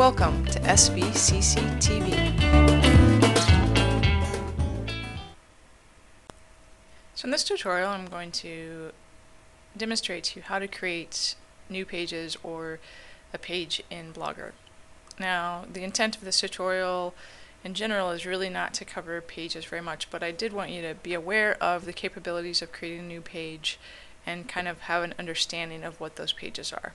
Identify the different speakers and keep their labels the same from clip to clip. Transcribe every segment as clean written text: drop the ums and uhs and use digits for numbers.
Speaker 1: Welcome to SVCC TV. So in this tutorial I'm going to demonstrate to you how to create new pages or a page in Blogger. Now the intent of this tutorial in general is really not to cover pages very much, but I did want you to be aware of the capabilities of creating a new page and kind of have an understanding of what those pages are.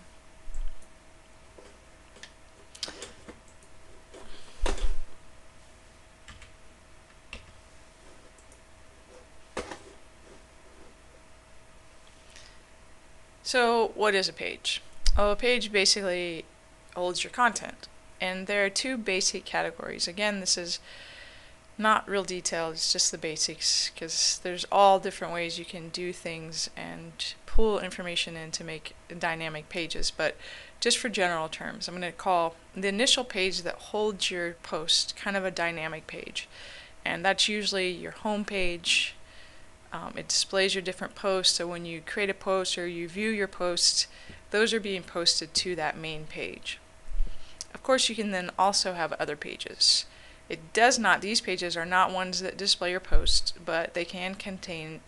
Speaker 1: So what is a page? Well, a page basically holds your content, and there are two basic categories. Again, this is not real detailed, it's just the basics, because there's all different ways you can do things and pull information in to make dynamic pages. But just for general terms, I'm going to call the initial page that holds your post kind of a dynamic page, and that's usually your home page. It displays your different posts, so when you create a post or you view your posts, those are being posted to that main page. Of course, you can then also have other pages. These pages are not ones that display your post, but they can contain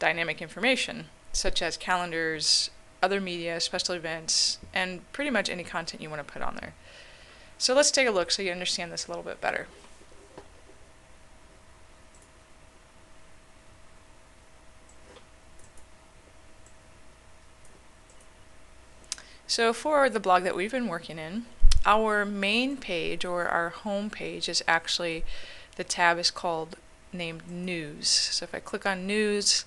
Speaker 1: dynamic information, such as calendars, other media, special events, and pretty much any content you want to put on there. So let's take a look so you understand this a little bit better. So for the blog that we've been working in, our main page or our home page is actually, the tab is named News. So if I click on News,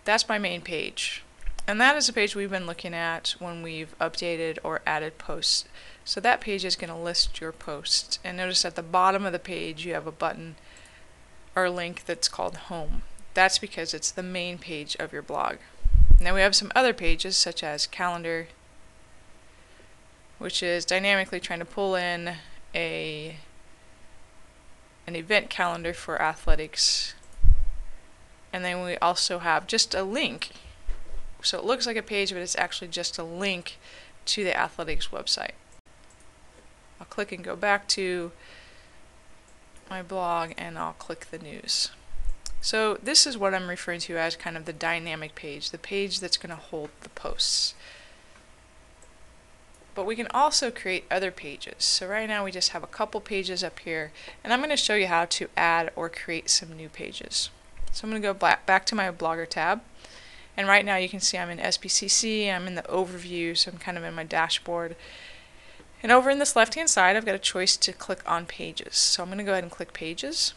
Speaker 1: that's my main page. And that is a page we've been looking at when we've updated or added posts. So that page is going to list your posts. And notice at the bottom of the page you have a button or a link that's called Home. That's because it's the main page of your blog. Now we have some other pages such as Calendar, which is dynamically trying to pull in an event calendar for athletics. And then we also have just a link. So it looks like a page, but it's actually just a link to the athletics website. I'll click and go back to my blog, and I'll click the news. So this is what I'm referring to as kind of the dynamic page, the page that's going to hold the posts. But we can also create other pages. So right now we just have a couple pages up here, and I'm going to show you how to add or create some new pages. So I'm going to go back to my Blogger tab, and right now you can see I'm in SPCC, I'm in the overview, so I'm kind of in my dashboard. And over in this left hand side I've got a choice to click on pages. So I'm going to go ahead and click pages,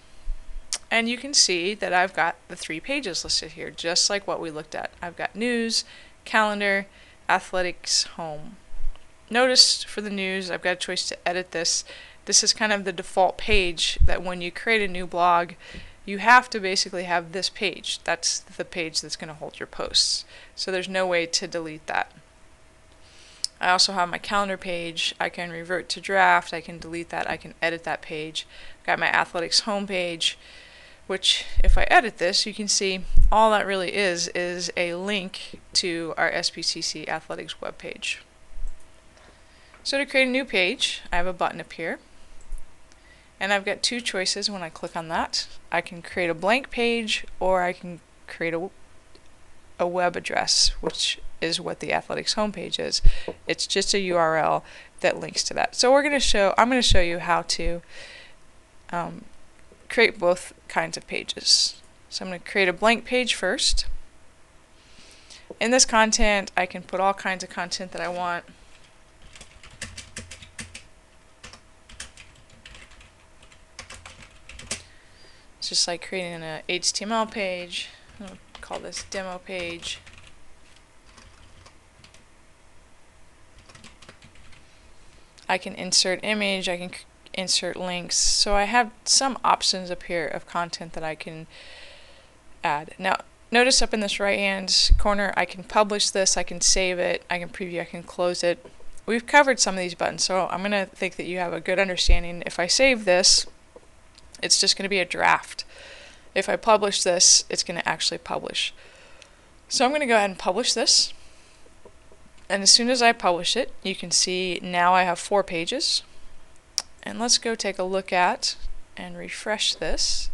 Speaker 1: and you can see that I've got the 3 pages listed here, just like what we looked at. I've got news, calendar, athletics, home. Notice for the news, I've got a choice to edit this. This is kind of the default page that when you create a new blog, you have to basically have this page. That's the page that's going to hold your posts. So there's no way to delete that. I also have my calendar page. I can revert to draft. I can delete that. I can edit that page. I've got my athletics homepage, which if I edit this, you can see all that really is a link to our SPCC athletics webpage. So to create a new page, I have a button up here, and I've got 2 choices when I click on that. I can create a blank page, or I can create a web address, which is what the athletics homepage is. It's just a URL that links to that. So I'm going to show you how to create both kinds of pages. So I'm going to create a blank page first. In this content, I can put all kinds of content that I want. Just like creating an HTML page. I'll call this demo page. I can insert image, I can insert links. So I have some options up here of content that I can add. Now notice up in this right hand corner, I can publish this, I can save it, I can preview, I can close it. We've covered some of these buttons, so I'm going to think that you have a good understanding. If I save this, it's just going to be a draft. If I publish this, it's going to actually publish. So I'm going to go ahead and publish this. And as soon as I publish it, you can see now I have 4 pages. And let's go take a look at and refresh this.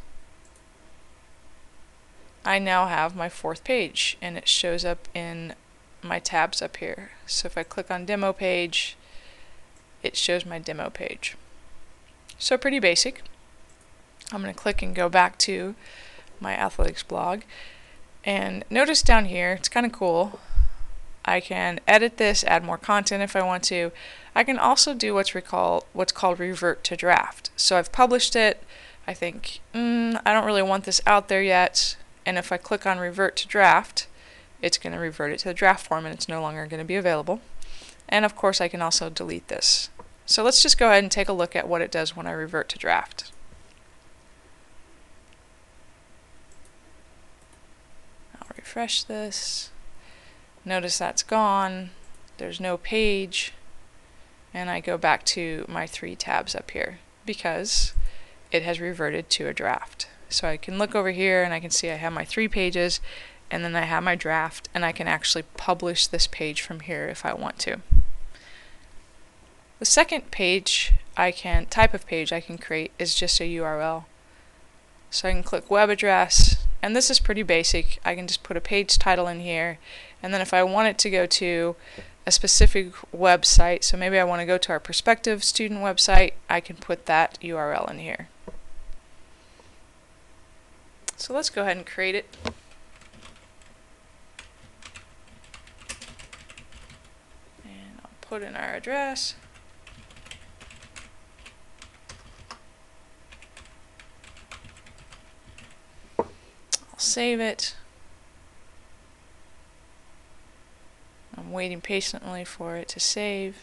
Speaker 1: I now have my 4th page, and it shows up in my tabs up here. So if I click on demo page, it shows my demo page. So pretty basic. I'm going to click and go back to my athletics blog, and notice down here, it's kind of cool. I can edit this, add more content if I want to. I can also do what's called revert to draft. So I've published it. I think I don't really want this out there yet, and if I click on revert to draft, it's going to revert it to the draft form, and it's no longer going to be available. And of course I can also delete this. So let's just go ahead and take a look at what it does when I revert to draft. I'll refresh this. Notice that's gone. There's no page. And I go back to my 3 tabs up here because it has reverted to a draft. So I can look over here and I can see I have my 3 pages, and then I have my draft, and I can actually publish this page from here if I want to. The second page type of page I can create is just a URL. So I can click web address, and this is pretty basic. I can just put a page title in here, and then if I want it to go to a specific website, so maybe I want to go to our prospective student website, I can put that URL in here. So let's go ahead and create it. And I'll put in our address. Save it. I'm waiting patiently for it to save.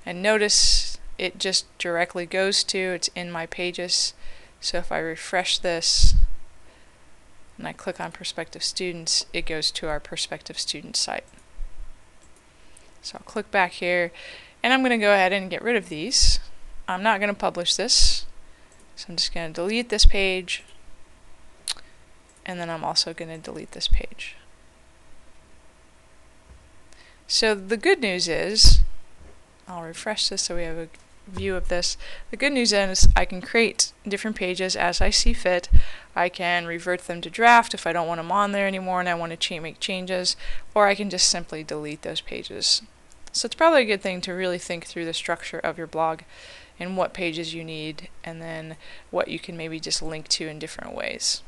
Speaker 1: And notice it just directly goes to, it's in my pages. So if I refresh this and I click on prospective students, it goes to our prospective student site. So I'll click back here, and I'm going to go ahead and get rid of these. I'm not going to publish this, so I'm just going to delete this page, and then I'm also going to delete this page. So the good news is, I'll refresh this so we have a view of this. The good news is I can create different pages as I see fit. I can revert them to draft if I don't want them on there anymore and I want to make changes, or I can just simply delete those pages. So it's probably a good thing to really think through the structure of your blog and what pages you need, and then what you can maybe just link to in different ways.